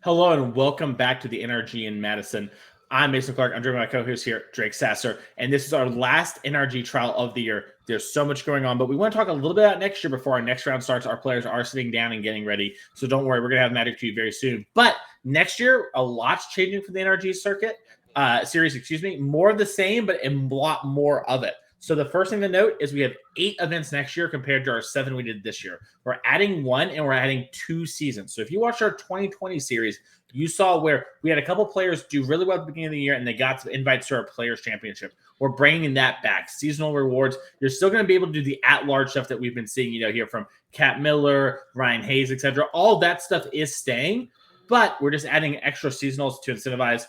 Hello and welcome back to the NRG in Madison. I'm Mason Clark. I'm joined by my co-host here, Drake Sasser, and this is our last NRG trial of the year. There's so much going on, but we want to talk a little bit about next year before our next round starts. Our players are sitting down and getting ready, so don't worry, we're going to have Magic to you very soon. But next year, a lot's changing for the NRG series. More of the same, but a lot more of it. So the first thing to note is we have 8 events next year compared to our 7 we did this year. We're adding 1 and we're adding 2 seasons. So if you watched our 2020 series, you saw where we had a couple players do really well at the beginning of the year and they got invites to our Players Championship. We're bringing that back. Seasonal rewards. You're still going to be able to do the at-large stuff that we've been seeing, here from Kat Miller, Ryan Hayes, etc. All that stuff is staying, but we're just adding extra seasonals to incentivize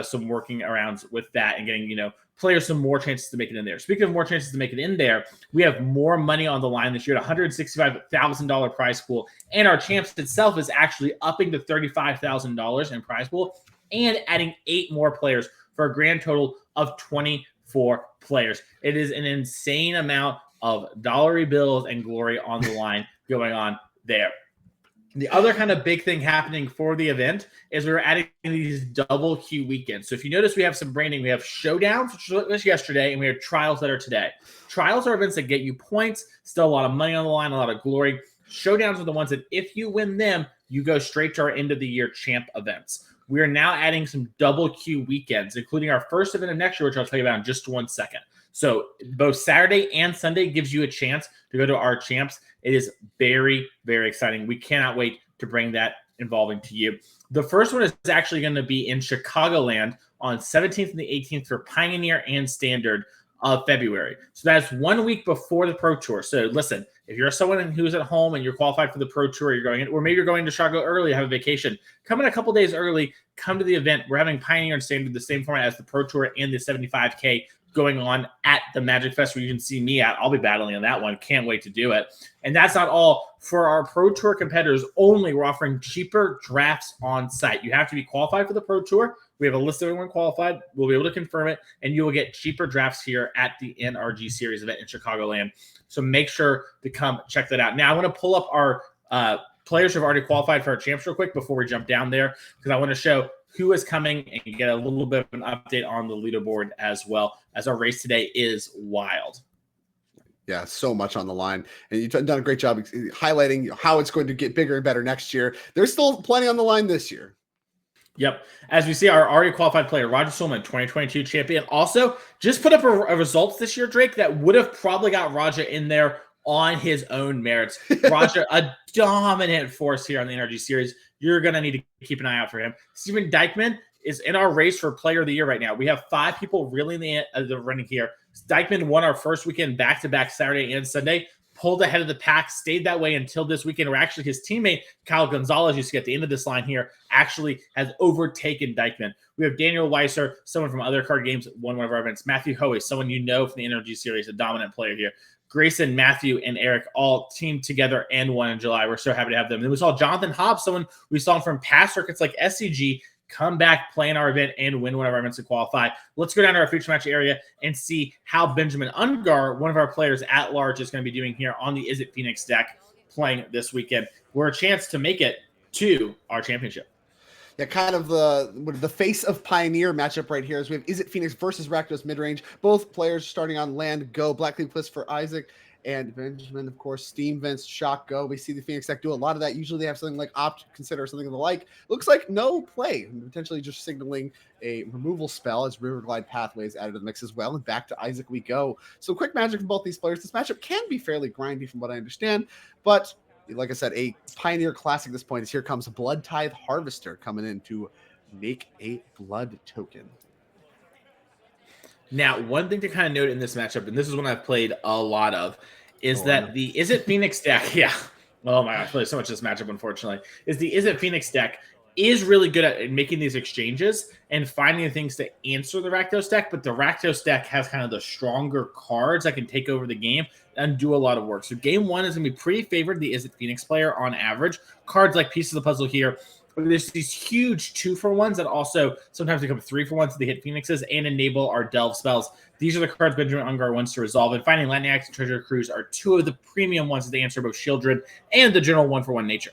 some working arounds with that and getting, players some more chances to make it in there. Speaking of more chances to make it in there, we have more money on the line this year at $165,000 prize pool. And our champs itself is actually upping to $35,000 in prize pool and adding 8 more players for a grand total of 24 players. It is an insane amount of dollary bills and glory on the line going on there. The other kind of big thing happening for the event is we're adding these double queue weekends. So if you notice, we have some branding. We have showdowns, which was yesterday, and we have trials that are today. Trials are events that get you points, still a lot of money on the line, a lot of glory. Showdowns are the ones that if you win them, you go straight to our end of the year champ events. We are now adding some double queue weekends, including our first event of next year, which I'll tell you about in just 1 second. So both Saturday and Sunday gives you a chance to go to our champs. It is very, very exciting. We cannot wait to bring that involving to you. The first one is actually going to be in Chicagoland on 17th and the 18th for Pioneer and Standard of February. So that's 1 week before the Pro Tour. So listen, if you're someone who's at home and you're qualified for the Pro Tour, you're going in, or maybe you're going to Chicago early, have a vacation, come in a couple days early, come to the event. We're having Pioneer and Standard the same format as the Pro Tour and the 75K going on at the Magic Fest where you can see me at. I'll be battling on that one. Can't wait to do it. And that's not all. For our Pro Tour competitors only, we're offering cheaper drafts on site. You have to be qualified for the Pro Tour. We have a list of everyone qualified. We'll be able to confirm it, and you will get cheaper drafts here at the NRG Series event in Chicagoland. So make sure to come check that out. Now, I want to pull up our players who have already qualified for our champs real quick before we jump down there, because I want to show who is coming and get a little bit of an update on the leaderboard as well, as our race today is wild. Yeah, so much on the line. And you've done a great job highlighting how it's going to get bigger and better next year. There's still plenty on the line this year. Yep. As we see, our already qualified player, Roger Solman, 2022 champion, also just put up a results this year, Drake, that would have probably got Roger in there on his own merits. Roger, a dominant force here on the NRG series. You're going to need to keep an eye out for him. Steven Dykman is in our race for player of the year right now. We have 5 people really in the running here. Dykman won our first weekend back-to-back Saturday and Sunday, pulled ahead of the pack, stayed that way until this weekend, where actually his teammate, Kyle Gonzalez, used to get the end of this line here, actually has overtaken Dykman. We have Daniel Weiser, someone from other card games, won one of our events. Matthew Hoey, someone you know from the NRG series, a dominant player here. Grayson, Matthew, and Eric all teamed together and won in July. We're so happy to have them. Then we saw Jonathan Hobbs, someone we saw from past circuits like SCG, come back, play in our event, and win one of our events to qualify. Let's go down to our feature match area and see how Benjamin Ungar, one of our players at large, is going to be doing here on the Izzet Phoenix deck playing this weekend. We're a chance to make it to our championship. Yeah, kind of the face of Pioneer matchup right here is we have Izzet Phoenix versus Rakdos Midrange. Both players starting on land go. Blackcleave Cliffs for Isaac and Benjamin, of course, Steam Vents, Shock go. We see the Phoenix deck do a lot of that. Usually they have something like Opt, Consider, something of the like. Looks like no play, potentially just signaling a removal spell as Riverglide Pathway is added to the mix as well. And back to Isaac we go. So quick magic from both these players. This matchup can be fairly grindy from what I understand, but like I said, a Pioneer classic at this point is here comes Bloodtithe Harvester coming in to make a blood token. Now, one thing to kind of note in this matchup, and this is one I've played a lot of, is that the Izzet Phoenix deck, oh my gosh, I played so much this matchup, unfortunately, is the Izzet Phoenix deck is really good at making these exchanges and finding things to answer the Rakdos deck, but the Rakdos deck has kind of the stronger cards that can take over the game and do a lot of work. So game 1 is going to be pretty favored the Izzet Phoenix player on average. Cards like Piece of the Puzzle here. There's these huge 2-for-1s that also sometimes become 3-for-1s to hit Phoenixes and enable our Delve spells. These are the cards Benjamin Ungar wants to resolve, and Finding Lightning Axe and Treasure Cruise are 2 of the premium ones that they answer both Sheoldred and the general 1-for-1 nature.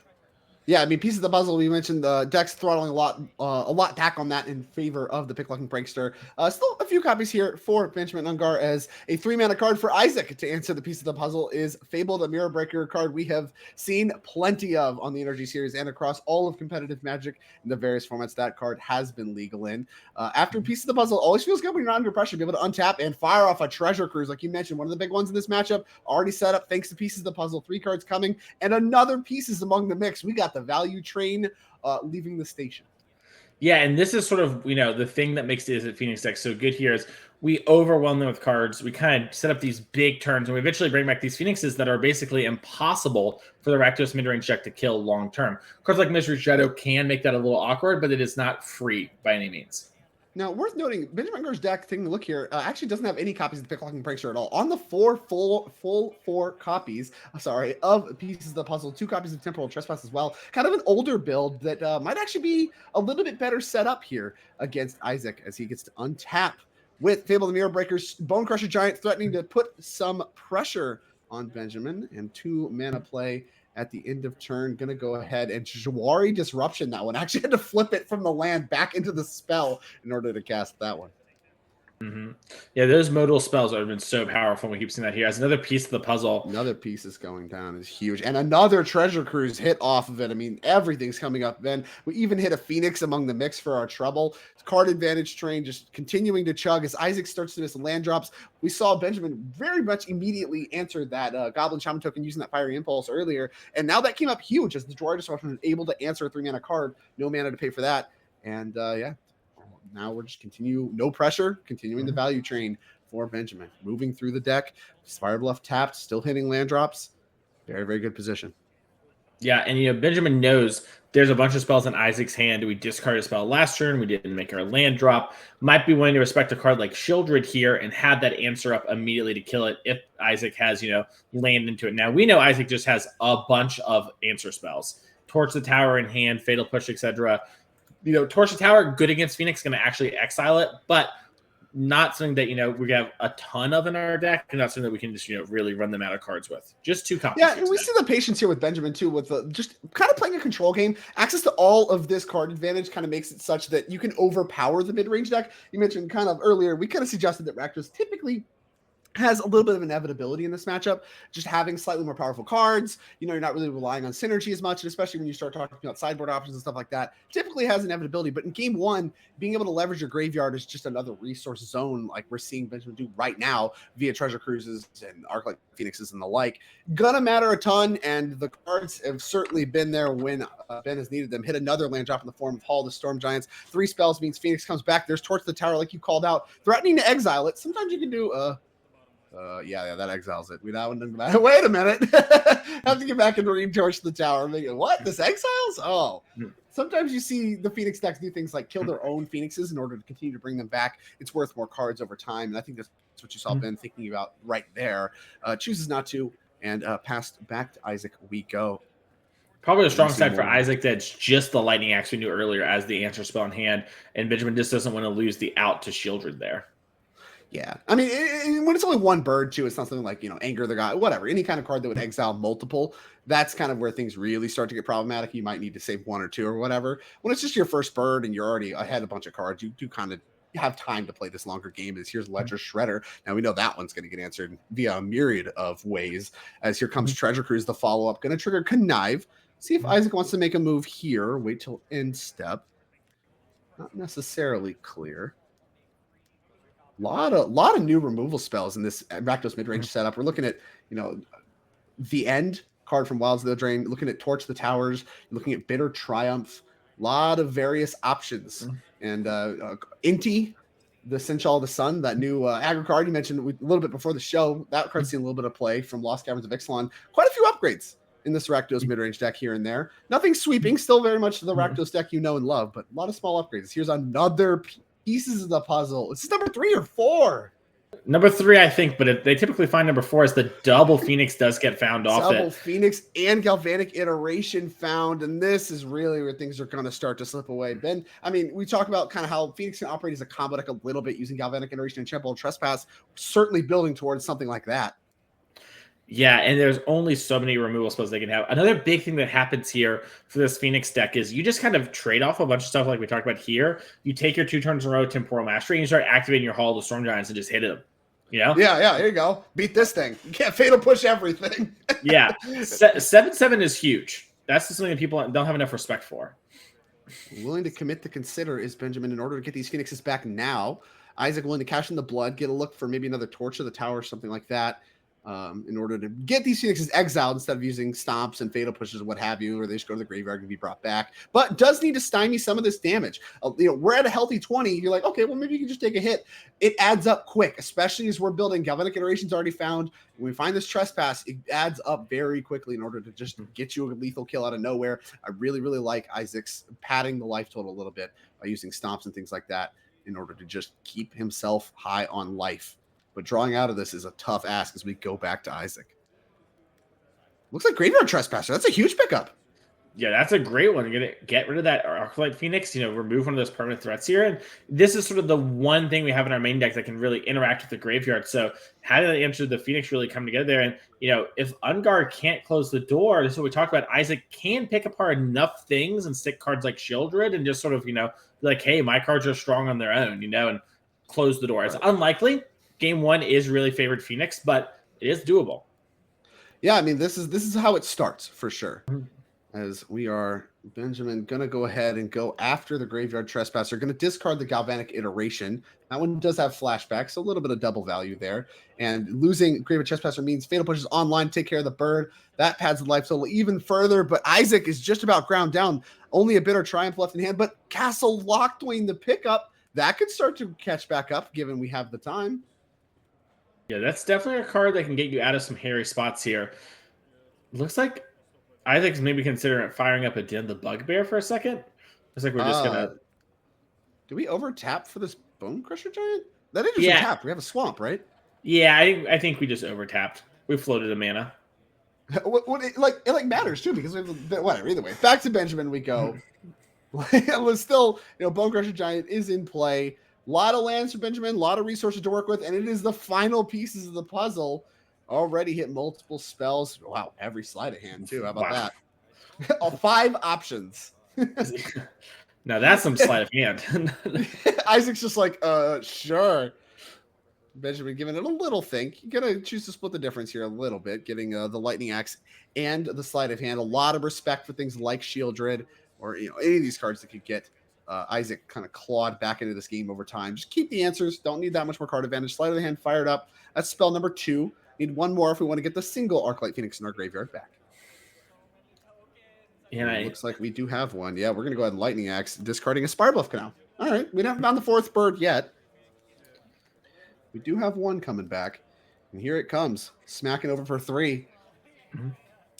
Yeah, I mean, pieces of the puzzle. We mentioned the decks throttling a lot back on that in favor of the Picklocking Prankster. Still a few copies here for Benjamin Ungar as a 3-mana card for Isaac to answer the piece of the puzzle is Fable, the Mirror Breaker card we have seen plenty of on the NRG series and across all of competitive Magic in the various formats that card has been legal in. After piece of the puzzle, always feels good when you're not under pressure, be able to untap and fire off a Treasure Cruise, like you mentioned, one of the big ones in this matchup. Already set up thanks to pieces of the puzzle. 3 cards coming and another pieces among the mix. We got the value train leaving the station. Yeah, and this is sort of, the thing that makes the Izzet Phoenix deck so good here is we overwhelm them with cards. We kind of set up these big turns, and we eventually bring back these Phoenixes that are basically impossible for the Rakdos midrange deck to kill long term. Cards like Mystery Shadow can make that a little awkward, but it is not free by any means. Now, worth noting, Benjamin Ungar's deck, taking a look here, actually doesn't have any copies of the Picklocking Prankster at all. On the full 4 copies, of pieces of the puzzle, 2 copies of Temporal Trespass as well. Kind of an older build that might actually be a little bit better set up here against Isaac as he gets to untap with Fable the Mirror Breakers, Bonecrusher Giant threatening to put some pressure on Benjamin, and 2 mana play at the end of turn. Going to go ahead and Jawari Disruption that one. Actually had to flip it from the land back into the spell in order to cast that one. Mm-hmm. Yeah, those modal spells have been so powerful. We keep seeing that here as another piece of the puzzle. Another piece is going down is huge. And another Treasure Cruise hit off of it. I mean, everything's coming up. Then we even hit a Phoenix among the mix for our trouble. Card advantage train just continuing to chug as Isaac starts to miss land drops. We saw Benjamin very much immediately answer that Goblin Shaman token using that Fiery Impulse earlier. And now that came up huge as the Jawari Disruption was able to answer a 3-mana card. No mana to pay for that. And now we're just no pressure, continuing the value train for Benjamin. Moving through the deck, Spire Bluff tapped, still hitting land drops. Very, very good position. Yeah, and Benjamin knows there's a bunch of spells in Isaac's hand. We discarded a spell last turn. We didn't make our land drop. Might be willing to respect a card like Sheoldred here and have that answer up immediately to kill it if Isaac has, land into it. Now, we know Isaac just has a bunch of answer spells. Torch the Tower in hand, Fatal Push, etc. Torch the Tower, good against Phoenix, going to actually exile it, but not something that, we have a ton of in our deck, and not something that we can just, really run them out of cards with. Just 2 copies. Yeah, and we see the patience here with Benjamin, too, with just kind of playing a control game. Access to all of this card advantage kind of makes it such that you can overpower the mid-range deck. You mentioned kind of earlier, we kind of suggested that Rakdos typically has a little bit of inevitability in this matchup, just having slightly more powerful cards. You're not really relying on synergy as much, and especially when you start talking about sideboard options and stuff like that, typically has inevitability. But in game 1, being able to leverage your graveyard is just another resource zone like we're seeing Benjamin do right now via Treasure Cruises and Arclight Phoenixes and the like. Gonna matter a ton, and the cards have certainly been there when Ben has needed them. Hit another land drop in the form of Hall of the Storm Giants. 3 spells means Phoenix comes back. There's Torch the Tower, like you called out, threatening to exile it. Sometimes you can do that exiles it. Wait a minute. Have to get back and re-torch the tower. What? This exiles? Oh. Sometimes you see the Phoenix decks do things like kill their own Phoenixes in order to continue to bring them back. It's worth more cards over time, and I think that's what you saw Ben thinking about right there. Chooses not to, and passed back to Isaac we go. Probably a strong side for Isaac that's just the Lightning Axe we knew earlier as the answer spell in hand, and Benjamin just doesn't want to lose the out to Sheoldred there. Yeah, I mean, when it's only 1 bird, too, it's not something like, Anger the God, whatever. Any kind of card that would exile multiple, that's kind of where things really start to get problematic. You might need to save 1 or 2 or whatever. When it's just your first bird and you're already ahead a bunch of cards, you do kind of have time to play this longer game. As here's Ledger Shredder. Now we know that one's going to get answered via a myriad of ways. As here comes Treasure Cruise, the follow-up. Going to trigger Connive. See if Isaac wants to make a move here. Wait till end step. Not necessarily clear. Lot of new removal spells in this Rakdos midrange setup. We're looking at, the end card from Wilds of the Drain, looking at Torch the Towers, looking at Bitter Triumph, a lot of various options. And Inti, the Seneschal of the Sun, that new aggro card you mentioned a little bit before the show, that card's seen a little bit of play from Lost Caverns of Ixalan. Quite a few upgrades in this Rakdos midrange deck here and there. Nothing sweeping, still very much the Rakdos deck you know and love, but a lot of small upgrades. Here's another pieces of the puzzle. Is this number 3 or 4? Number 3, I think, but they typically find number 4 as the double Phoenix does get found off. Double Phoenix and Galvanic Iteration found, and this is really where things are going to start to slip away. Ben, I mean, we talk about kind of how Phoenix can operate as a combo deck a little bit using Galvanic Iteration and Temporal Trespass, certainly building towards something like that. Yeah, and there's only so many removal spells they can have. Another big thing that happens here for this Phoenix deck is you just kind of trade off a bunch of stuff like we talked about here. You take your 2 turns in a row Temporal Mastery and you start activating your Hall of the Storm Giants and just hit them. You know? Yeah, there you go. Beat this thing. You can't Fatal Push everything. Yeah. 7/7 is huge. That's something that people don't have enough respect for. Willing to commit to consider is Benjamin in order to get these Phoenixes back now. Isaac willing to cash in the blood, get a look for maybe another Torch of the Tower or something like that. In order to get these Phoenixes exiled instead of using stomps and fatal pushes and what have you, or they just go to the graveyard and be brought back. But does need to stymie some of this damage. We're at a healthy 20. You're like, okay, well, maybe you can just take a hit. It adds up quick, especially as we're building. Galvanic Iteration's already found. When we find this Trespass, it adds up very quickly in order to just get you a lethal kill out of nowhere. I really, really like Isaac's padding the life total a little bit by using stomps and things like that in order to just keep himself high on life. But drawing out of this is a tough ask as we go back to Isaac. Looks like Graveyard Trespasser. That's a huge pickup. Yeah, that's a great one. You're going to get rid of that Arclight Phoenix, remove one of those permanent threats here. And this is sort of the one thing we have in our main deck that can really interact with the graveyard. So how did the answer to the Phoenix really come together there? And, if Ungar can't close the door, this is what we talked about. Isaac can pick apart enough things and stick cards like Sheoldred and just sort of, be like, hey, my cards are strong on their own, and close the door. It's unlikely. Game 1 is really favored Phoenix, but it is doable. Yeah, I mean, this is how it starts for sure. As we are, Benjamin, going to go ahead and go after the Graveyard Trespasser. Going to discard the Galvanic Iteration. That one does have flashbacks, so a little bit of double value there. And losing Graveyard Trespasser means Fatal Push is online, take care of the bird. That pads the life total even further, but Isaac is just about ground down. Only a Bitter Triumph left in hand, but Castle Locthwain, the pickup, that could start to catch back up given we have the time. Yeah, that's definitely a card that can get you out of some hairy spots here. Looks like Isaac's maybe considering firing up again the Bugbear for a second. Looks like we're just gonna. Do we over tap for this Bonecrusher Giant? That is just tapped. We have a swamp, right? Yeah, I think we just over tapped. We floated a mana. It matters too because we have whatever. Either way, back to Benjamin we go. It was still, Bonecrusher Giant is in play. A lot of lands for Benjamin, a lot of resources to work with, and it is the final pieces of the puzzle. Already hit multiple spells. Wow, every sleight of hand, too. How about that? 5 options. Now that's some sleight of hand. Isaac's just like, sure. Benjamin giving it a little think. You're going to choose to split the difference here a little bit, getting the Lightning Axe and the sleight of hand. A lot of respect for things like Sheoldred or, any of these cards that could get Isaac kind of clawed back into this game over time. Just keep the answers. Don't need that much more card advantage. Sleight of the hand fired up. That's spell number 2. Need one more if we want to get the single Arclight Phoenix in our graveyard back. And it looks like we do have one. Yeah, we're going to go ahead and Lightning Axe, discarding a Spirebluff Canal. All right, we haven't found the 4th bird yet. We do have one coming back. And here it comes, smacking over for 3. I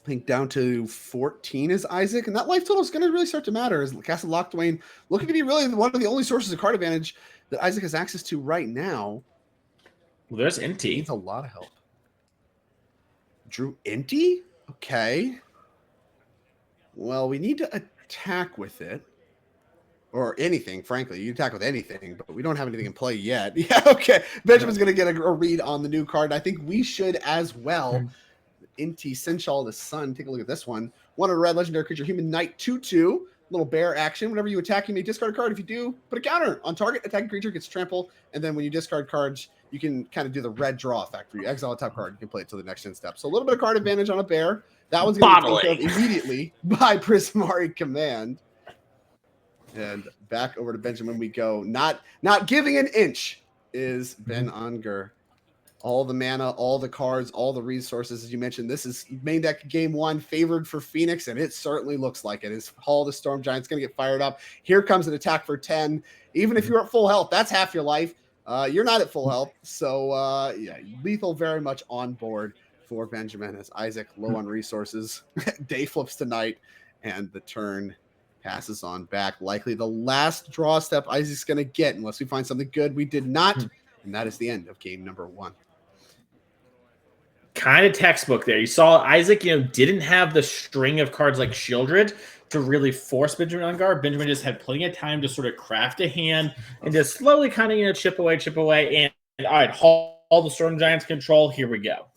think down to 14 is Isaac, and that life total is going to really start to matter as Castle Locthwain looking to be really one of the only sources of card advantage that Isaac has access to right now. Well, there's Inti. Needs a lot of help. Drew Inti? Okay. Well, we need to attack with it. Or anything, frankly. You attack with anything, but we don't have anything in play yet. Yeah, okay. Benjamin's going to get a read on the new card. I think we should as well. Inti, Seneschal, the Sun. Take a look at this one. 1 of a red legendary creature, Human Knight, 2/2. Little bear action. Whenever you attack, you may discard a card. If you do, put a counter on target. Attacking creature gets trample. And then when you discard cards, you can kind of do the red draw effect where you exile a top card. You can play it to the next end step. So a little bit of card advantage on a bear. That one's going to be taken care of immediately by Prismari Command. And back over to Benjamin we go. Not giving an inch is Ben Ungar. All the mana, all the cards, all the resources, as you mentioned. This is main deck game 1, favored for Phoenix, and it certainly looks like it. His Hall of the Storm Giant's going to get fired up. Here comes an attack for 10. Even if you're at full health, that's half your life. You're not at full health. So, yeah, lethal very much on board for Benjamin as Isaac low on resources. Day flips tonight, and the turn passes on back. Likely the last draw step Isaac's going to get unless we find something good. We did not, and that is the end of game number 1. Kind of textbook there. You saw Isaac, didn't have the string of cards like Sheoldred to really force Benjamin Ungar. Benjamin just had plenty of time to sort of craft a hand and just slowly kind of, chip away. And all right, Hall the Storm Giants control. Here we go.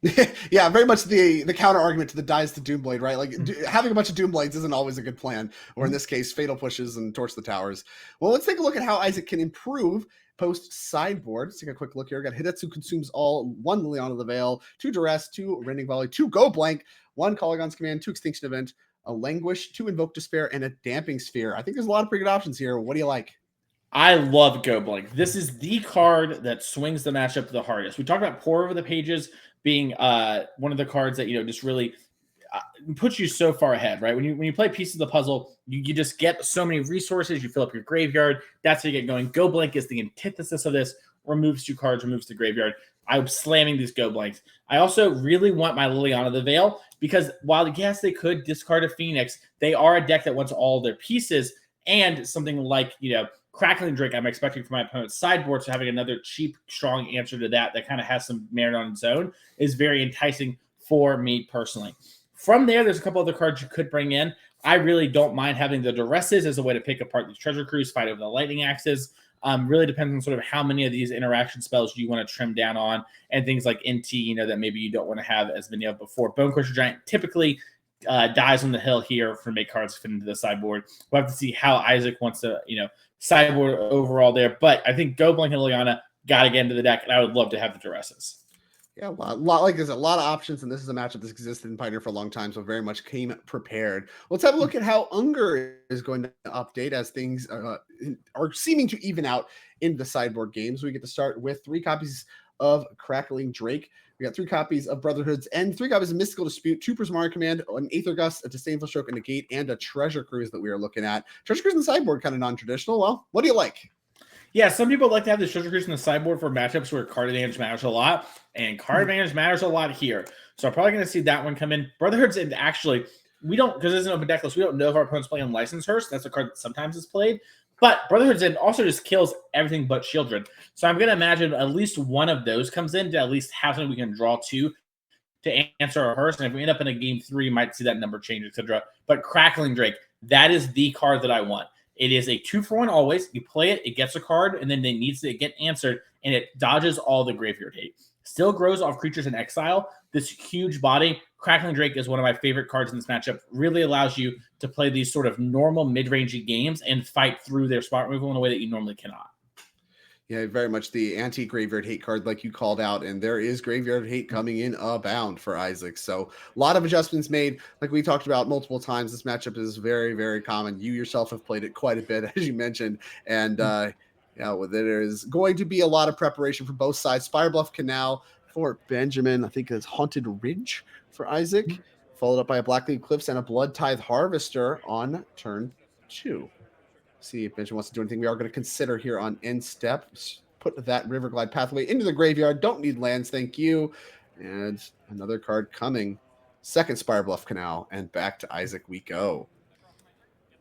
Yeah, very much the counter argument to the dies to Doomblade, right? Like having a bunch of Doomblades isn't always a good plan, or in this case, Fatal Pushes and Torch the Towers. Well, let's take a look at how Isaac can improve post sideboard. Let's take a quick look here. We got Hidetsu Consumes All, 1 Liliana the Veil, 2 Duress, 2 Rending Volley, 2 Go Blank, 1 Colligon's Command, 2 Extinction Event, a Languish, 2 Invoke Despair, and a Damping Sphere. I think there's a lot of pretty good options here. What do you like? I love Go Blank. This is the card that swings the matchup the hardest. We talked about Pour Over the Pages being one of the cards that, just really puts you so far ahead, right? When you play Pieces of the Puzzle, you just get so many resources. You fill up your graveyard. That's how you get going. Go Blank is the antithesis of this. Removes 2 cards, removes the graveyard. I'm slamming these Go Blanks. I also really want my Liliana the Veil because while, yes, they could discard a Phoenix, they are a deck that wants all their pieces, and something like, Crackling Drake, I'm expecting from my opponent's sideboard, so having another cheap, strong answer to that kind of has some merit on its own is very enticing for me personally. From there, there's a couple other cards you could bring in. I really don't mind having the Duresses as a way to pick apart these Treasure Crews, fight over the Lightning Axes. Really depends on sort of how many of these interaction spells you want to trim down on, and things like Inti, that maybe you don't want to have as many of before. Bonecrusher Giant typically dies on the hill here for make cards fit into the sideboard. We'll have to see how Isaac wants to, sideboard overall there. But I think Go Blank and Liliana got to get into the deck, and I would love to have the Duresses. Yeah, a lot like there's a lot of options, and this is a matchup that's existed in Pioneer for a long time, so very much came prepared. Let's have a look at how Ungar is going to update as things are seeming to even out in the sideboard games. We get to start with 3 copies of Crackling Drake. We got 3 copies of Brotherhood's End, 3 copies of Mystical Dispute, 2 Prismari Command, an Aether Gust, a Disdainful Stroke, a Negate, and a Treasure Cruise that we are looking at. Treasure Cruise in the sideboard, kind of non-traditional. Well, what do you like? Yeah, some people like to have the Treasure Cruise in the sideboard for matchups where card advantage matters a lot, and card advantage matters a lot here. So I'm probably going to see that one come in. Brotherhood's End, actually, we don't, because it's an open deck list, we don't know if our opponent's playing License Hearse. That's a card that sometimes is played. But Brotherhood's End also just kills everything but Sheoldred. So I'm going to imagine at least one of those comes in to at least have something we can draw to answer our Hearse. And if we end up in a game 3, you might see that number change, etc. But Crackling Drake, that is the card that I want. It is a 2-for-1 always. You play it, it gets a card, and then it needs to get answered, and it dodges all the graveyard hate. Still grows off creatures in exile. This huge body, Crackling Drake is one of my favorite cards in this matchup. Really allows you to play these sort of normal mid-rangey games and fight through their spot removal in a way that you normally cannot. Yeah, very much the anti-graveyard hate card like you called out, and there is graveyard hate coming in abound for Isaac. So a lot of adjustments made. Like we talked about multiple times, this matchup is very, very common. You yourself have played it quite a bit, as you mentioned. And well, there is going to be a lot of preparation for both sides. Spirebluff Canal for Benjamin. I think it's Haunted Ridge for Isaac, followed up by a Blackcleave Cliffs and a Bloodtithe Harvester on turn 2. See if Benjamin wants to do anything. We are going to consider here on end step. Put that Riverglide Pathway into the graveyard. Don't need lands, thank you. And another card coming. Second Spirebluff Canal, and back to Isaac we go.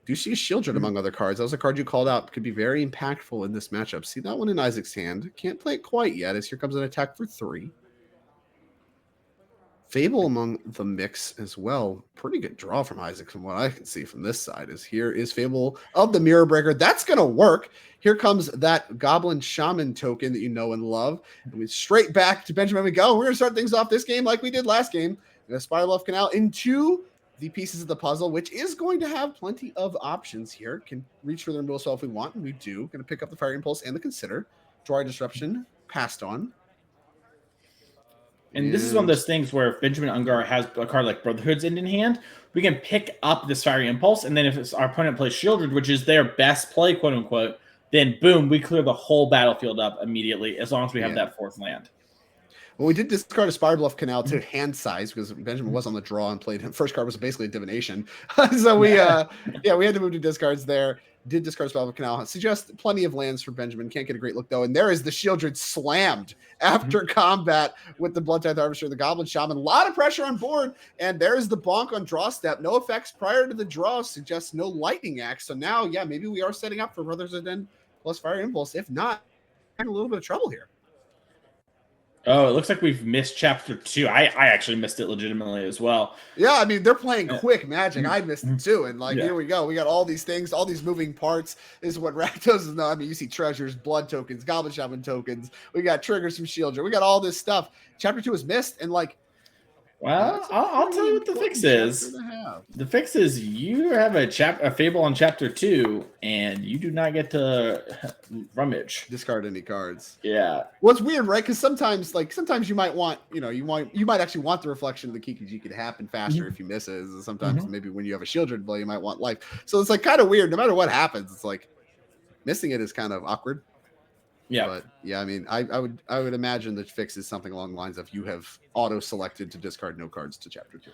Do you see a Sheoldred among other cards? That was a card you called out. Could be very impactful in this matchup. See that one in Isaac's hand. Can't play it quite yet, as here comes an attack for 3. Fable among the mix as well. Pretty good draw from Isaac from what I can see from this side. Is here is Fable of the Mirror Breaker. That's going to work. Here comes that Goblin Shaman token that you know and love. And we straight back to Benjamin we go. We're going to start things off this game like we did last game. And a Spirebluff Canal into the Pieces of the Puzzle, which is going to have plenty of options here. Can reach for the removal spell if we want, and we do. Going to pick up the Fire Impulse and the Consider. Draw a Disruption. Passed on. And this is one of those things where if Benjamin Ungar has a card like Brotherhood's End in hand, we can pick up this Fiery Impulse, and then if our opponent plays Sheoldred, which is their best play, quote-unquote, then boom, we clear the whole battlefield up immediately as long as we have that 4th land. Well, we did discard a Spirebluff Canal to hand size because Benjamin was on the draw and played him. First card was basically a divination. So we had to move to discards there. Did discard Spirebluff Canal. Suggest plenty of lands for Benjamin. Can't get a great look though. And there is the Sheoldred slammed after combat with the Bloodtithe Harvester, the Goblin Shaman. A lot of pressure on board. And there's the bonk on draw step. No effects prior to the draw. Suggests no Lightning Axe. So now, yeah, maybe we are setting up for Brothers of Den plus Fire Impulse. If not, I'm in a little bit of trouble here. Oh, it looks like we've missed chapter 2. I actually missed it legitimately as well. Yeah, I mean, they're playing quick Magic. I missed it too. And here we go. We got all these things, all these moving parts. This is what Rakdos is now. I mean, you see treasures, blood tokens, Goblin Shaman tokens. We got triggers from Sheoldred. We got all this stuff. Chapter 2 is missed. And Well, I'll tell you what the fix is. The fix is you have a Fable on chapter 2, and you do not get to rummage. Discard any cards. Yeah. Well, it's weird, right? Because sometimes you might want, you might actually want the reflection of the Kikiji to happen faster if you miss it. And sometimes maybe when you have a Sheoldred play, you might want life. So it's like kind of weird. No matter what happens, it's like missing it is kind of awkward. Yeah. But yeah, I mean, I would imagine the fix is something along the lines of you have auto selected to discard no cards to chapter 2.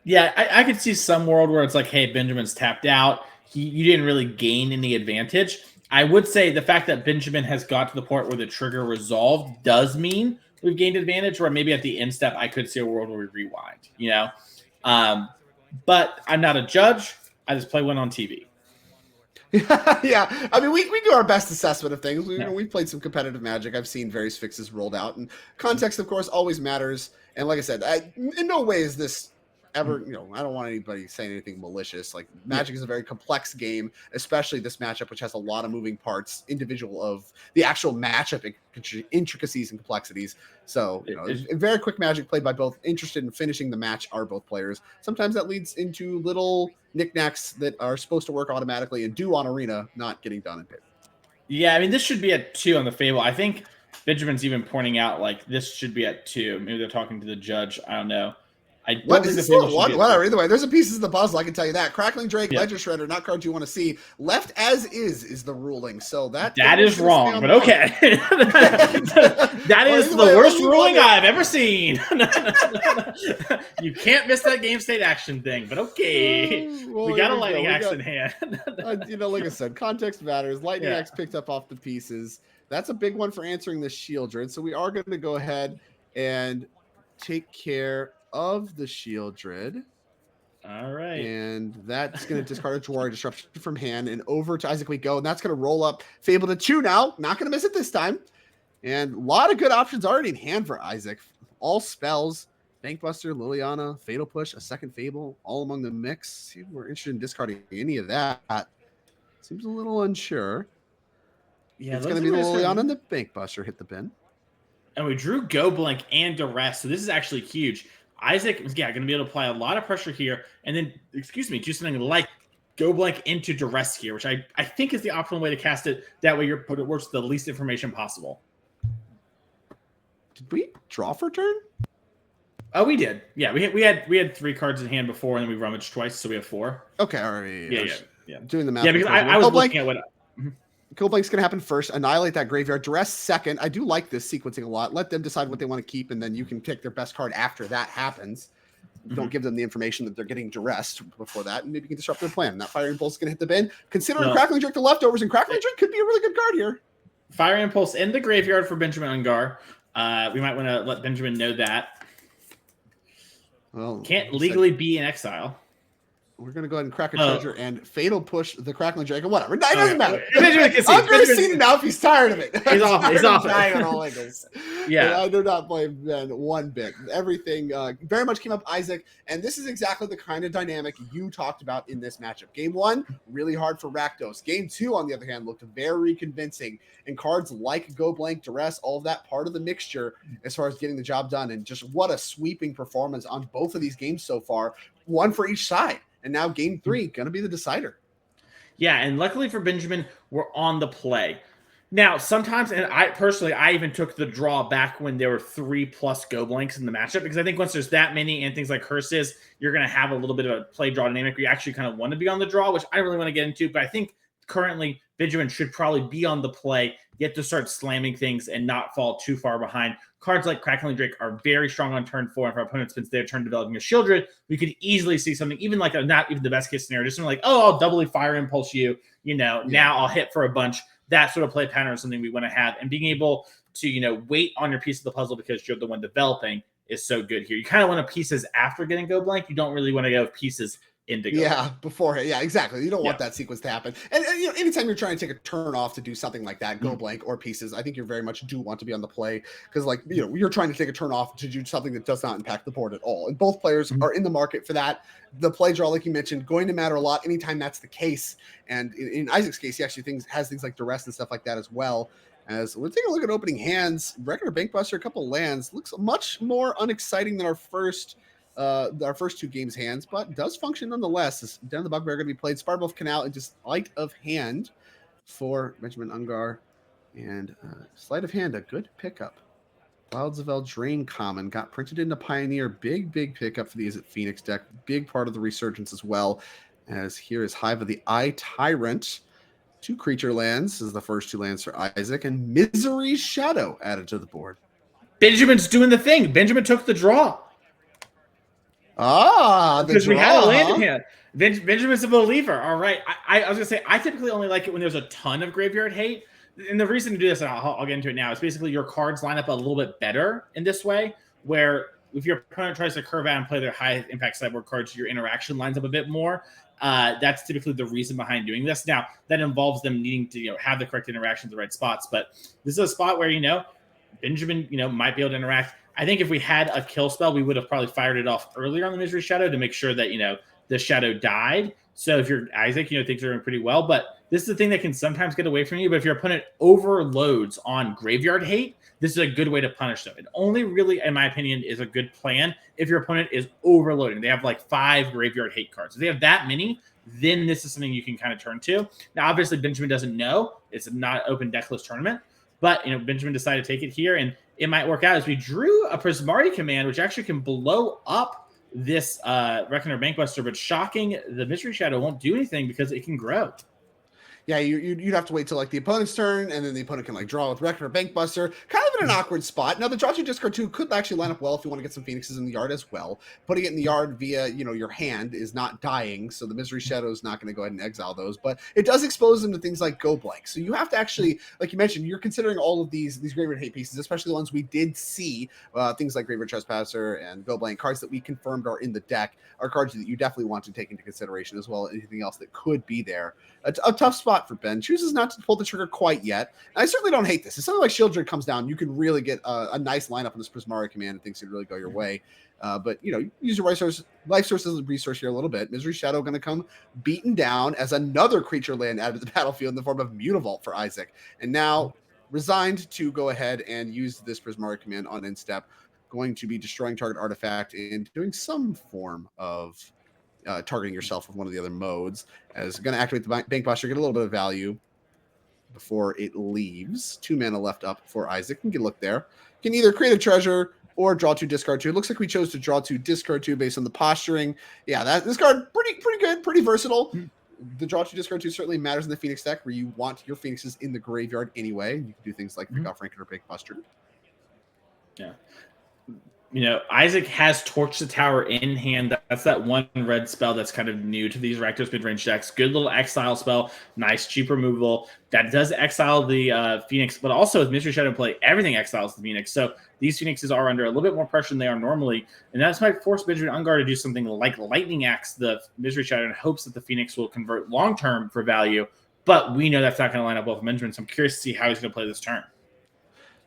Yeah, I could see some world where it's like, hey, Benjamin's tapped out. You didn't really gain any advantage. I would say the fact that Benjamin has got to the point where the trigger resolved does mean we've gained advantage, where maybe at the end step, I could see a world where we rewind, But I'm not a judge. I just play one on TV. Yeah, I mean, we do our best assessment of things. We've played some competitive Magic. I've seen various fixes rolled out, and context, of course, always matters. And like I said, in no way is this ever, I don't want anybody saying anything malicious. Like, Magic is a very complex game, especially this matchup, which has a lot of moving parts, individual of the actual matchup intricacies and complexities. So, very quick Magic played by both interested in finishing the match are both players. Sometimes that leads into little knickknacks that are supposed to work automatically and do on Arena, not getting done in paper. Yeah, I mean, this should be at 2 on the Fable. I think Benjamin's even pointing out, like, this should be at 2. Maybe they're talking to the judge. I don't know. Whatever. Either way, there's a pieces of the puzzle. I can tell you that. Crackling Drake, Ledger Shredder, not cards you want to see. Left as is the ruling. So that is wrong, but okay. That is the worst ruling I've ever seen. You can't miss that game state action thing, but okay. We got a lightning axe in hand. Like I said, context matters. Lightning axe picked up off the pieces. That's a big one for answering the Sheoldred. So we are going to go ahead and take care of the Sheoldred. All right. And that's going to discard a Jawari Disruption from hand, and over to Isaac we go. And that's going to roll up Fable to 2 now. Not going to miss it this time. And a lot of good options already in hand for Isaac. All spells, Bankbuster, Liliana, Fatal Push, a second Fable, all among the mix. See if we're interested in discarding any of that. Seems a little unsure. Yeah, it's going to be the Liliana and the Bankbuster hit the bin. And we drew Go Blank and Duress, so this is actually huge. Isaac is going to be able to apply a lot of pressure here, and then, do something like Go Blank into Duress here, which I think is the optimal way to cast it. That way it works with the least information possible. Did we draw for turn? Oh, we did. Yeah, we had 3 cards in hand before, and then we rummaged twice, so we have 4. Okay, all right. Yeah. Doing the math. Yeah, because I was looking at what... Go Blank's going to happen first. Annihilate that Graveyard. Duress second. I do like this sequencing a lot. Let them decide what they want to keep, and then you can pick their best card after that happens. Don't give them the information that they're getting duressed before that, and maybe you can disrupt their plan. And that Fire Impulse is going to hit the bin. Considering Crackling Drake the leftovers, and Crackling Drake could be a really good card here. Fire Impulse in the graveyard for Benjamin Ungar. We might want to let Benjamin know that. Well, can't legally be in exile. We're going to go ahead and crack a treasure and Fatal Push the Crackling Dragon. Whatever. It doesn't matter. Benjamin's seen it now if he's tired of it. He's off. On all angles. Yeah. And I do not blame Ben one bit. Everything very much came up Isaac, and this is exactly the kind of dynamic you talked about in this matchup. Game 1, really hard for Rakdos. Game 2, on the other hand, looked very convincing. And cards like Go Blank, Duress, all of that part of the mixture as far as getting the job done. And just what a sweeping performance on both of these games so far. One for each side. And now game 3, going to be the decider. Yeah, and luckily for Benjamin, we're on the play. Now, sometimes, and I even took the draw back when there were 3+ Go Blanks in the matchup, because I think once there's that many and things like curses, you're going to have a little bit of a play draw dynamic where you actually kind of want to be on the draw, which I don't really want to get into, but I think currently Benjamin should probably be on the play, get to start slamming things and not fall too far behind. Cards like Crackling Drake are very strong on turn 4, and for our opponents, since their turn developing a Sheoldred, we could easily see something, even like not even the best case scenario, just something like, oh, I'll doubly Fire Impulse you, now I'll hit for a bunch. That sort of play pattern is something we want to have, and being able to, wait on your piece of the puzzle because you're the one developing is so good here. You kind of want to pieces after getting Go Blank. You don't really want to go pieces into Go Blank. Beforehand. Yeah, exactly. You don't want that sequence to happen. And anytime you're trying to take a turn off to do something like that, Go Blank or pieces, I think you very much do want to be on the play because, you're trying to take a turn off to do something that does not impact the board at all. And both players are in the market for that. The play draw, like you mentioned, going to matter a lot anytime that's the case. And in Isaac's case, he actually has things like Duress and stuff like that as well. As we'll take a look at opening hands, Reckoner Bankbuster, a couple of lands, looks much more unexciting than our first our first 2 games hands, but does function nonetheless. This down the Bugbear going to be played. Sparboth Canal into Sleight of Hand for Benjamin Ungar. And Sleight of Hand, a good pickup. Clouds of Eldraine common got printed into Pioneer. Big pickup for the Izzet Phoenix deck. Big part of the resurgence as well. As here is Hive of the Eye Tyrant. 2 creature lands. This is the first 2 lands for Isaac. And Misery's Shadow added to the board. Benjamin's doing the thing. Benjamin took the draw. Because we had a land in hand. Benjamin's a believer. All right. I was going to say, I typically only like it when there's a ton of graveyard hate. And the reason to do this, and I'll get into it now, is basically your cards line up a little bit better in this way, where if your opponent tries to curve out and play their high impact sideboard cards, your interaction lines up a bit more. That's typically the reason behind doing this. Now, that involves them needing to have the correct interactions in the right spots. But this is a spot where, Benjamin, might be able to interact. I think if we had a kill spell, we would have probably fired it off earlier on the Misery Shadow to make sure that, the shadow died. So if you're Isaac, things are doing pretty well. But this is the thing that can sometimes get away from you. But if your opponent overloads on graveyard hate, this is a good way to punish them. It only really, in my opinion, is a good plan if your opponent is overloading. They have like 5 graveyard hate cards. If they have that many, then this is something you can kind of turn to. Now, obviously, Benjamin doesn't know. It's not an open deckless tournament. But, Benjamin decided to take it here, and it might work out as we drew a Prismari command, which actually can blow up this Reckoner Bankbuster, but shocking, the Misery Shadow won't do anything because it can grow. Yeah, you'd have to wait till like the opponent's turn, and then the opponent can like draw with Reckoner Bankbuster. Kind of in an awkward spot. Now the draw 2 discard 2 could actually line up well if you want to get some Phoenixes in the yard as well. Putting it in the yard via your hand is not dying, so the Misery Shadow is not going to go ahead and exile those. But it does expose them to things like Go Blank. So you have to actually, like you mentioned, you're considering all of these Graveyard Hate pieces, especially the ones we did see, things like Graveyard Trespasser and Go Blank, cards that we confirmed are in the deck, are cards that you definitely want to take into consideration as well as anything else that could be there. A tough spot for Ben. Chooses not to pull the trigger quite yet. And I certainly don't hate this. If something like Sheoldred comes down, you can really get a nice lineup on this Prismari command and things can really go your way. But, use your life source as a resource here a little bit. Misery Shadow going to come beaten down as another creature land added to the battlefield in the form of Mutavault for Isaac. And now resigned to go ahead and use this Prismari command on end step. Going to be destroying target artifact and doing some form of targeting yourself with one of the other modes, as going to activate the Bankbuster, get a little bit of value before it leaves. 2 mana left up for Isaac. You can look there. Can either create a treasure or draw 2, discard 2. It looks like we chose to draw 2, discard 2 based on the posturing. Yeah, this card pretty good, pretty versatile. The draw 2, discard 2 certainly matters in the Phoenix deck, where you want your Phoenixes in the graveyard anyway. You can do things like pick off Reckoner Bankbuster. Yeah. Isaac has Torch the Tower in hand. That's that 1 red spell that's kind of new to these Rakdos midrange decks. Good little exile spell. Nice, cheap removal. That does exile the Phoenix, but also with Misery Shadow play, everything exiles the Phoenix. So these Phoenixes are under a little bit more pressure than they are normally. And that's might force Benjamin Ungar to do something like Lightning Axe the Misery Shadow in hopes that the Phoenix will convert long-term for value. But we know that's not going to line up well for Benjamin. So I'm curious to see how he's going to play this turn.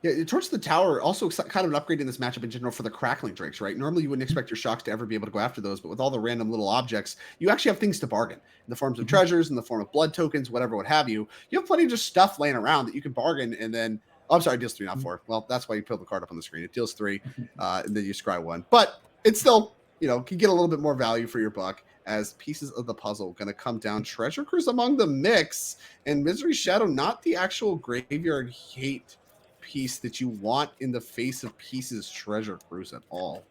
Yeah, Torch the Tower also kind of an upgrade in this matchup in general for the Crackling Drakes, right? Normally, you wouldn't expect your Shocks to ever be able to go after those, but with all the random little objects, you actually have things to bargain in the forms of treasures, in the form of blood tokens, whatever, what have you. You have plenty of just stuff laying around that you can bargain, and then I'm sorry, it deals 3, not 4. Well, that's why you put the card up on the screen. It deals 3, and then you scry 1. But it's still, can get a little bit more value for your buck, as pieces of the puzzle going to come down. Treasure Cruise among the mix, and Misery Shadow, not the actual Graveyard Hate piece that you want in the face of pieces Treasure Cruise at all.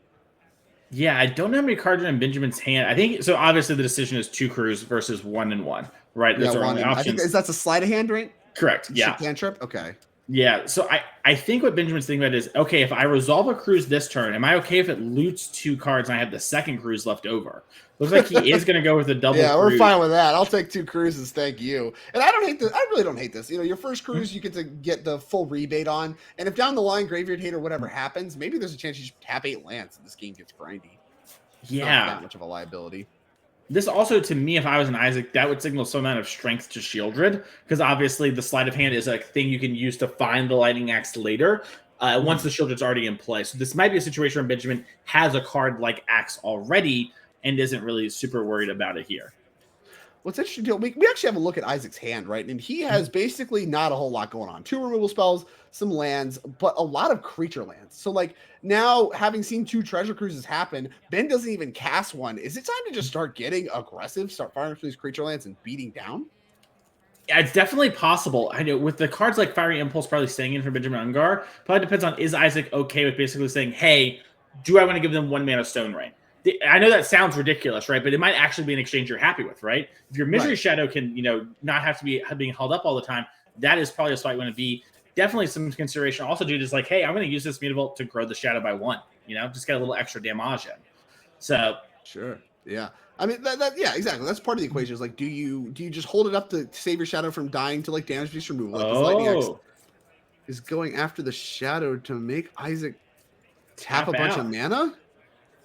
Yeah, I don't know how many cards are in Benjamin's hand. I think so. Obviously, the decision is 2 crews versus 1 and 1, right? Those are only options. I think that's a sleight of hand, right? Correct. Yeah. Cantrip. Okay. Yeah. So I think what Benjamin's thinking about is, okay, if I resolve a cruise this turn, am I okay if it loots 2 cards and I have the second cruise left over? Looks like he is going to go with a double. Yeah, cruise. We're fine with that. I'll take 2 cruises, thank you. And I don't hate this. I really don't hate this. Your first cruise, you get to get the full rebate on, and if down the line Graveyard Hate or whatever happens, maybe there's a chance you just tap 8 lands and this game gets grindy. It's not that much of a liability. This also, to me, if I was an Isaac, that would signal some amount of strength to Sheoldred, because obviously the sleight of hand is a thing you can use to find the Lightning Axe later. Once the Sheoldred's already in play. So this might be a situation where Benjamin has a card like Axe already and isn't really super worried about it here. what's interesting, we actually have a look at Isaac's hand, right? And he has basically not a whole lot going on. 2 removal spells, some lands, but a lot of creature lands. So like now, having seen 2 treasure cruises happen, Ben doesn't even cast one. Is it time to just start getting aggressive, start firing through these creature lands and beating down? Yeah, it's definitely possible. I know with the cards like Fiery Impulse probably staying in for Benjamin Ungar, probably depends on, is Isaac okay with basically saying, hey, do I want to give them 1 mana Stone Rain? I know that sounds ridiculous, right? But it might actually be an exchange you're happy with, right? If your Misery Shadow can, not have to be being held up all the time, that is probably a spot you want to be. Definitely some consideration. Also, dude, is like, hey, I'm going to use this Mutavault to grow the Shadow by 1. Just get a little extra damage in. So sure, yeah. I mean, yeah, exactly. That's part of the equation. Is like, do you just hold it up to save your Shadow from dying to like damage beast removal? Like, Lightning Axe is going after the Shadow to make Isaac tap a bunch of mana.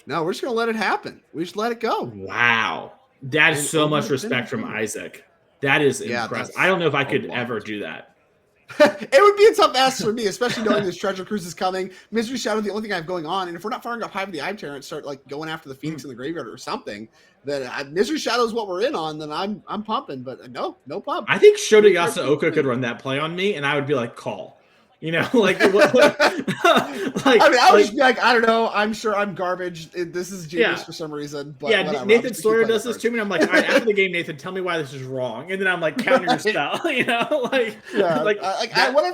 No, we're just gonna let it happen. We just let it go. Wow, that is so much respect from Isaac. That is impressive. I don't know if I could ever do that. It would be a tough ask for me, especially knowing this treasure cruise is coming. Misery Shadow, the only thing I have going on, and if we're not firing up Hive of the Eye Tyrant, start like going after the Phoenix in the graveyard or something, then Misery Shadow is what we're in on. Then I'm pumping, but no pump. I think Shota Yasuoka could run that play on me, and I would be like, call. Like what? I would just be like, I don't know. I'm sure I'm garbage. This is genius for some reason. But yeah, Nathan Sawyer does this to me. I'm like, all right, after the game, Nathan, tell me why this is wrong, and then I'm like, counter your spell. Whatever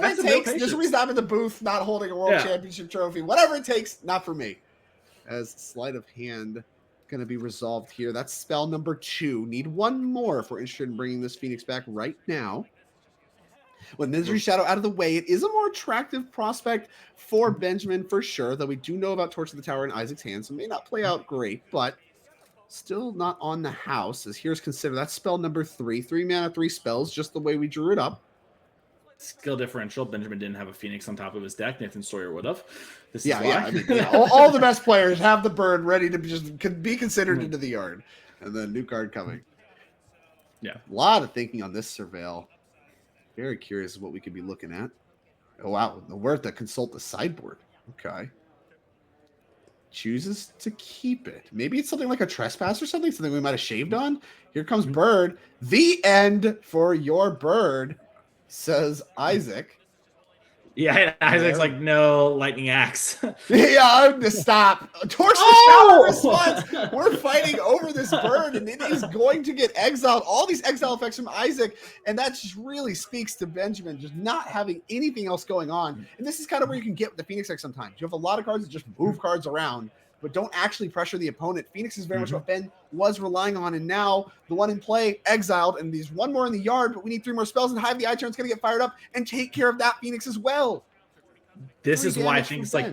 it takes. There's a reason I'm in the booth, not holding a world championship trophy. Whatever it takes, not for me. As sleight of hand going to be resolved here. That's spell number 2. Need 1 more if we're interested in bringing this Phoenix back right now. With Misery Shadow out of the way, it is a more attractive prospect for Benjamin for sure, though we do know about Torch of the Tower in Isaac's hands, so it may not play out great, but still not on the house, as here's consider that's spell number 3. 3 mana, 3 spells, just the way we drew it up. Skill differential. Benjamin didn't have a Phoenix on top of his deck. Nathan Sawyer would have. This is why. I mean, all the best players have the bird ready to just be considered into the yard. And then new card coming. Yeah. A lot of thinking on this Surveil. Very curious what we could be looking at. Oh, wow. We're at the consult the sideboard. Okay. Chooses to keep it. Maybe it's something like a trespass or something we might have shaved on. Here comes Bird. The end for your Bird, says Isaac. Yeah, Isaac's like, no, Lightning Axe. Yeah, I'm to stop. Torch the Tower response. We're fighting over this bird, and it is going to get exiled. All these exile effects from Isaac, and that just really speaks to Benjamin just not having anything else going on. And this is kind of where you can get with the Phoenix deck sometimes. You have a lot of cards that just move cards around, but don't actually pressure the opponent. Phoenix is very much what Ben was relying on, and now the one in play exiled, and there's 1 more in the yard, but we need 3 more spells, and Hive the Eye Tyrant's going to get fired up and take care of that Phoenix as well. This is why things like,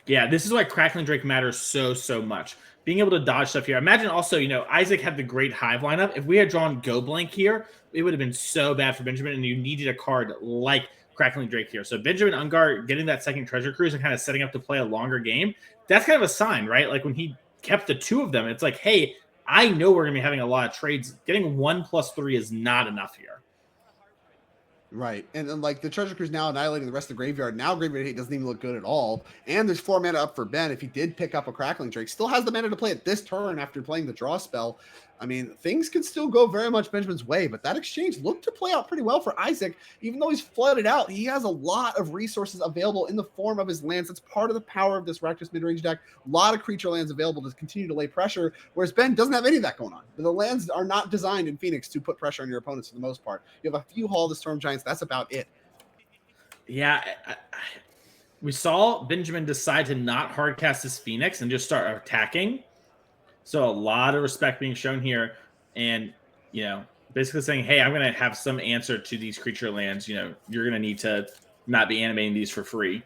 this is why Crackling Drake matters so much. Being able to dodge stuff here. Imagine also, Isaac had the great Hive lineup. If we had drawn Go Blank here, it would have been so bad for Benjamin, and you needed a card like Crackling Drake here. So Benjamin Ungar getting that second treasure cruise and kind of setting up to play a longer game, that's kind of a sign, right? Like when he kept the 2 of them, it's like, hey, I know we're going to be having a lot of trades. Getting 1+3 is not enough here. Right. And then like the treasure cruise now annihilating the rest of the graveyard. Now graveyard hate doesn't even look good at all. And there's 4 mana up for Ben. If he did pick up a Crackling Drake, still has the mana to play it this turn after playing the draw spell. I mean, things can still go very much Benjamin's way, but that exchange looked to play out pretty well for Isaac. Even though he's flooded out, he has a lot of resources available in the form of his lands. That's part of the power of this Rakdos midrange deck. A lot of creature lands available to continue to lay pressure, whereas Ben doesn't have any of that going on. The lands are not designed in Phoenix to put pressure on your opponents for the most part. You have a few Hall of the Storm Giants. That's about it. Yeah, we saw Benjamin decide to not hardcast his Phoenix and just start attacking. So a lot of respect being shown here, and basically saying, "Hey, I'm going to have some answer to these creature lands. You're going to need to not be animating these for free."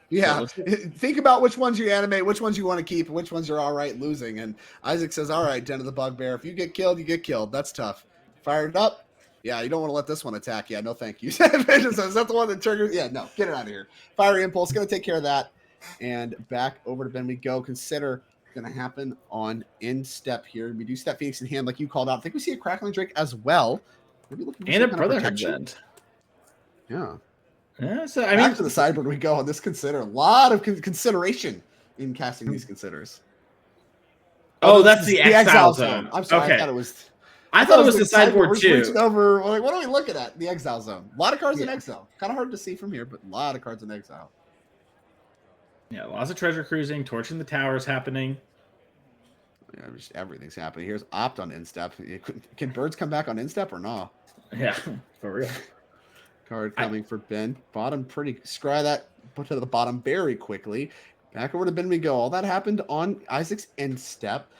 Yeah, so think about which ones you animate, which ones you want to keep, which ones you're all right losing. And Isaac says, "All right, Den of the Bugbear. If you get killed, you get killed. That's tough. Fire it up. Yeah, you don't want to let this one attack. Yeah, no, thank you." Is that the one that triggers? Yeah, no, get it out of here. Fiery Impulse going to take care of that. And back over to Ben we go. Consider going to happen on end step here. We do step Phoenix in hand like you called out. I think we see a Crackling Drake as well. Maybe looking for and a Brotherhood's End. Yeah. So back to the sideboard we go on this Consider. A lot of consideration in casting these Considers. Oh, that's the exile zone. I'm sorry. Okay. I thought it was. I thought it was the sideboard. sideboard We're too. reaching over. Like, what are we looking at? The exile zone. A lot of cards in Yeah. exile. Kind of hard to see from here, but a lot of cards in exile. Yeah, lots of treasure cruising, torching the towers happening. Yeah, just everything's happening. Here's Opt on instep. Can birds come back on instep or not? Yeah, for real. Card coming for Ben. Bottom pretty. Scry that. Put to the bottom very quickly. Back over to Ben we go. All that happened on Isaac's instep.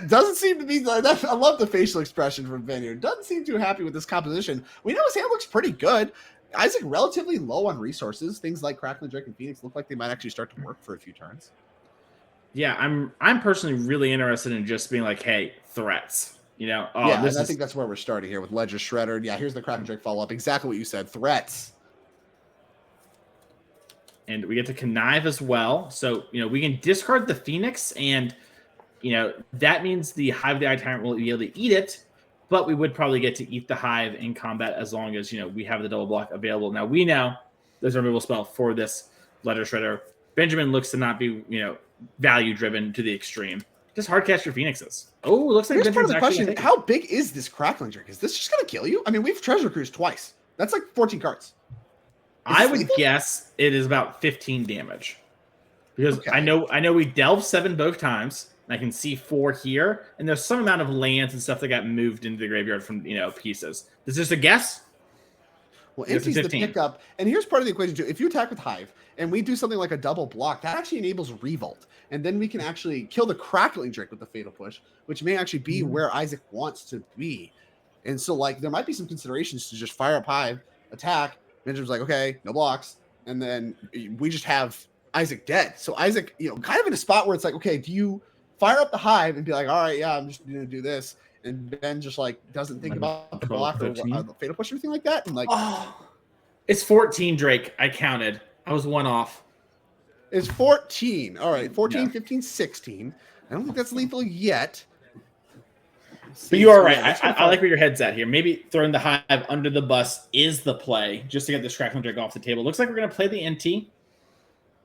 Doesn't seem to be like that. I love the facial expression from Ben here. Doesn't seem too happy with this composition. We know his hand looks pretty good. Isaac relatively low on resources. Things like Crackling Drake and Phoenix look like they might actually start to work for a few turns. Yeah, I'm personally really interested in just being like, hey, threats. You know, I think that's where we're starting here with Ledger Shredder. Yeah, here's the Crackling Drake follow up. Exactly what you said. Threats. And we get to connive as well. So, we can discard the Phoenix, and, that means the Hive of the Eye Tyrant will be able to eat it, but we would probably get to eat the Hive in combat as long as, we have the double block available. Now, we know there's a removal spell for this Ledger Shredder. Benjamin looks to not be, value-driven to the extreme. Just hard cast your Phoenixes. Oh, looks like here's part of the Benjamin's question. How big is this Crackling Drake? Is this just going to kill you? I mean, we've Treasure Cruised twice. That's like 14 cards. I would guess it is about 15 damage. Because I know we delved 7 both times. And I can see 4 here. And there's some amount of lands and stuff that got moved into the graveyard from, pieces. Is this a guess? Well, Inti's the pickup. And here's part of the equation, too. If you attack with Hive and we do something like a double block, that actually enables Revolt. And then we can actually kill the Crackling Drake with the Fatal Push, which may actually be where Isaac wants to be. And so, there might be some considerations to just fire up Hive, attack. Benjamin's like, okay, no blocks. And then we just have Isaac dead. So Isaac, kind of in a spot where it's like, okay, do you fire up the Hive and be like, all right, yeah, I'm just going to do this. And Ben just doesn't think about the block or the Fatal Push or anything like that. And it's 14, Drake. I counted. I was 1 off. It's 14. All right, 14, 15, 16. I don't think that's lethal yet. But you are right. I like where your head's at here. Maybe throwing the Hive under the bus is the play, just to get this Crackling Drake off the table. Looks like we're going to play the Inti.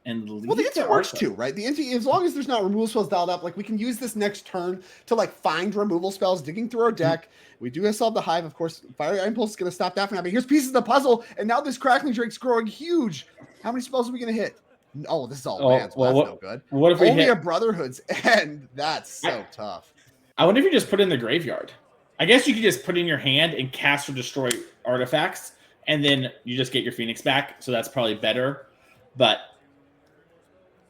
And the Inti works too, right? The Inti, as long as there's not removal spells dialed up, we can use this next turn to find removal spells, digging through our deck. We do solve the Hive, of course. Fire Impulse is going to stop that from happening. Here's pieces of the puzzle, and now this Crackling Drake's growing huge. How many spells are we going to hit? Oh, this is all lands. Well, that's no good. What if we only a Brotherhood's end? That's so tough. I wonder if you just put it in the graveyard. I guess you could just put it in your hand and cast or destroy artifacts, and then you just get your Phoenix back. So that's probably better. But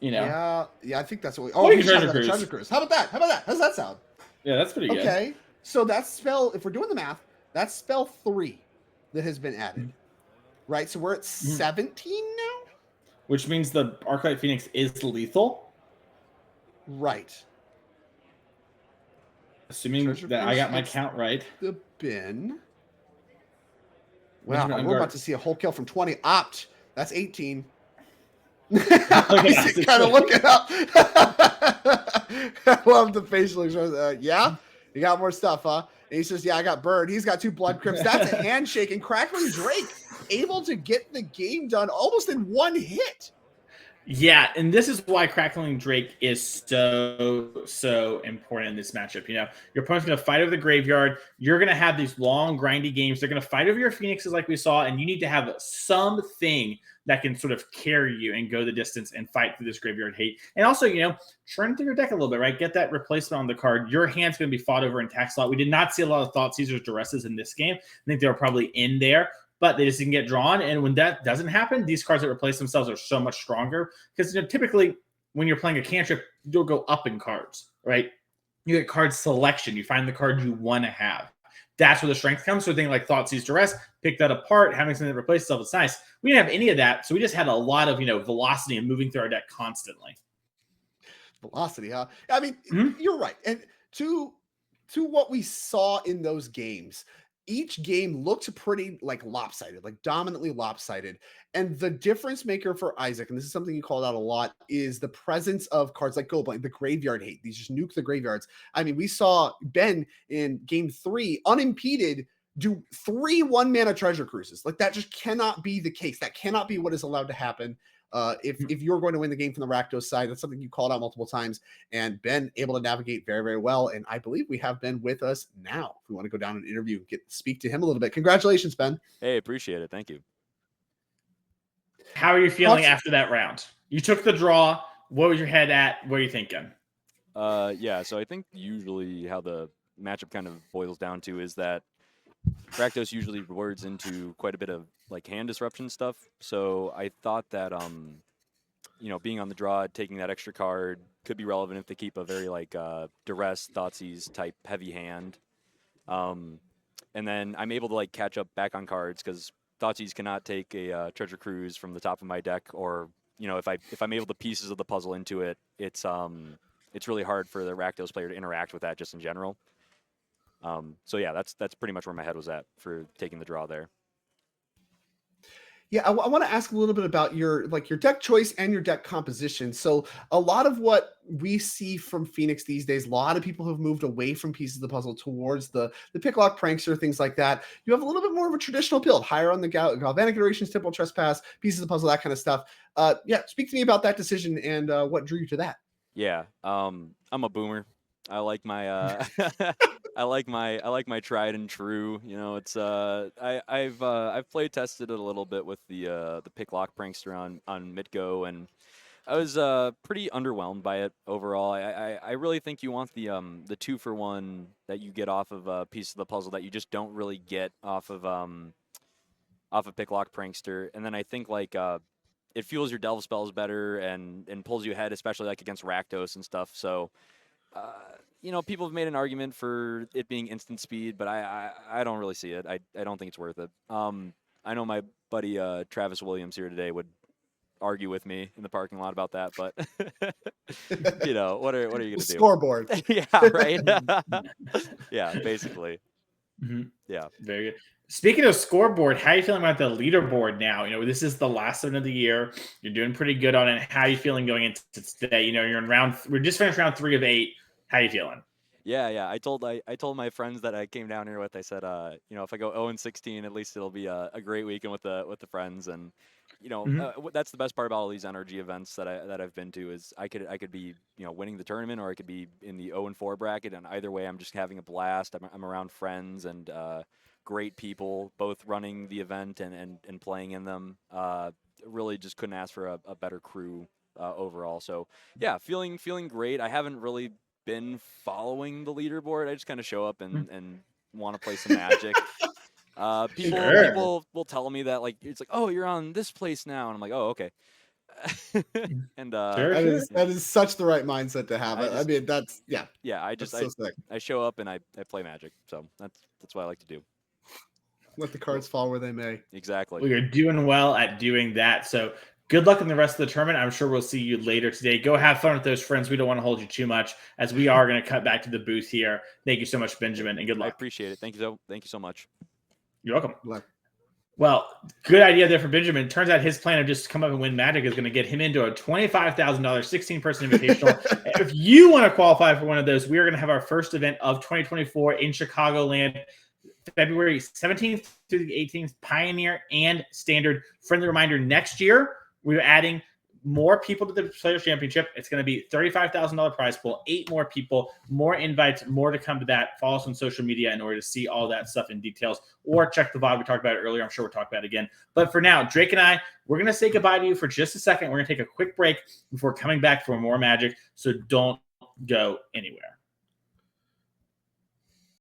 yeah, I think that's what we. Oh, Treasure Cruise. How about that? How does that sound? Yeah, that's pretty good. Okay, so that's spell. If we're doing the math, that's spell 3 that has been added, right? So we're at 17 now, which means the Arclight Phoenix is lethal, right? Assuming that I got my count right. The bin. Wow, we're about to see a whole kill from 20. Opt. That's 18. Isaac kind of looking up. I love the facial expression. Yeah, you got more stuff, huh? And he says, yeah, I got Bird. He's got 2 Blood Crypts. That's a handshake. And Crackling Drake able to get the game done almost in 1 hit. Yeah, and this is why Crackling Drake is so important in this matchup. Your opponent's going to fight over the graveyard. You're going to have these long, grindy games. They're going to fight over your Phoenixes like we saw, and you need to have something that can sort of carry you and go the distance and fight through this graveyard hate. And also, churn through your deck a little bit, right? Get that replacement on the card. Your hand's going to be fought over in tax slot. We did not see a lot of Thoughtseize or Duresses in this game. I think they were probably in there, but they just didn't get drawn. And when that doesn't happen, these cards that replace themselves are so much stronger. Because typically when you're playing a cantrip, you'll go up in cards, right? You get card selection. You find the card you want to have. That's where the strength comes. So a thing like Thoughtseize Duress, pick that apart, having something that replaces itself, it's nice. We didn't have any of that, so we just had a lot of velocity and moving through our deck constantly. Velocity, huh? I mean, you're right. And to what we saw in those games, each game looked pretty lopsided, dominantly lopsided. And the difference maker for Isaac, and this is something you called out a lot, is the presence of cards like Goldblind, the graveyard hate. These just nuke the graveyards. I mean, we saw Ben in game 3 unimpeded do 3 1-mana treasure cruises. That just cannot be the case. That cannot be what is allowed to happen. If you're going to win the game from the Rakdos side, that's something you called out multiple times and been able to navigate very, very well. And I believe we have Ben with us now. If we want to go down and interview, speak to him a little bit. Congratulations, Ben. Hey, appreciate it. Thank you. How are you feeling after that round? You took the draw. What was your head at? What are you thinking? Yeah, so I think usually how the matchup kind of boils down to is that Rakdos usually rewards into quite a bit of like hand disruption stuff. So I thought that being on the draw, taking that extra card could be relevant if they keep a very like Duress, Thoughtseize type heavy hand. And then I'm able to like catch up back on cards because Thoughtseize cannot take a Treasure Cruise from the top of my deck, or if I'm able to pieces of the puzzle into it, it's really hard for the Rakdos player to interact with that just in general. So yeah, that's pretty much where my head was at for taking the draw there. Yeah, I want to ask a little bit about your deck choice and your deck composition. So a lot of what we see from Phoenix these days, a lot of people have moved away from pieces of the puzzle towards the Picklock Prankster, things like that. You have a little bit more of a traditional build, higher on the Galvanic Iterations, Temporal Trespass, pieces of the puzzle, that kind of stuff. Yeah, speak to me about that decision and what drew you to that. Yeah, I'm a boomer. I like my I like my tried and true. It's I've play tested it a little bit with the Picklock Prankster on Midgo, and I was pretty underwhelmed by it overall. I really think you want the 2-for-1 that you get off of a piece of the puzzle that you just don't really get off of Picklock Prankster, and then I think like it fuels your delve spells better and pulls you ahead, especially like against Rakdos and stuff. So. People have made an argument for it being instant speed, but I don't really see it. I don't think it's worth it. I know my buddy Travis Williams here today would argue with me in the parking lot about that, but what are you going to do? Scoreboard. Yeah, right. Yeah, basically. Mm-hmm. Yeah, very good. Speaking of scoreboard, how are you feeling about the leaderboard now? This is the last one of the year. You're doing pretty good on it. How are you feeling going into today? You're in we're just finished round 3 of 8. How are you feeling? Yeah. I told my friends that I came down here with. I said, if I go 0-16, at least it'll be a great weekend with the friends. And that's the best part about all these NRG events that I've been to is I could be winning the tournament, or I could be in the 0-4 bracket. And either way, I'm just having a blast. I'm around friends and great people, both running the event and playing in them. Really just couldn't ask for a better crew overall. So yeah, feeling great. I haven't really been following the leaderboard. I just kind of show up and want to play some Magic. People will tell me that it's like, oh, you're on this place now, and I'm like, oh, okay. And that is such the right mindset to have. I mean, that's yeah. I show up and I play Magic, so that's what I like to do. Let the cards fall where they may. Exactly. Well, you're doing well at doing that. So good luck in the rest of the tournament. I'm sure we'll see you later today. Go have fun with those friends. We don't want to hold you too much, as we are going to cut back to the booth here. Thank you so much, Benjamin, and good luck. I appreciate it. Thank you so much. You're welcome. Well, good idea there for Benjamin. Turns out his plan of just come up and win Magic is going to get him into a $25,000 16-person invitational. If you want to qualify for one of those, we are going to have our first event of 2024 in Chicagoland, February 17th through the 18th, Pioneer and Standard. Friendly reminder, next year, we're adding more people to the Players Championship. It's going to be $35,000 prize pool, 8 more people, more invites, more to come to that. Follow us on social media in order to see all that stuff in details, or check the VOD. We talked about it earlier. I'm sure we'll talk about it again. But for now, Drake and I, we're going to say goodbye to you for just a second. We're going to take a quick break before coming back for more Magic, so don't go anywhere.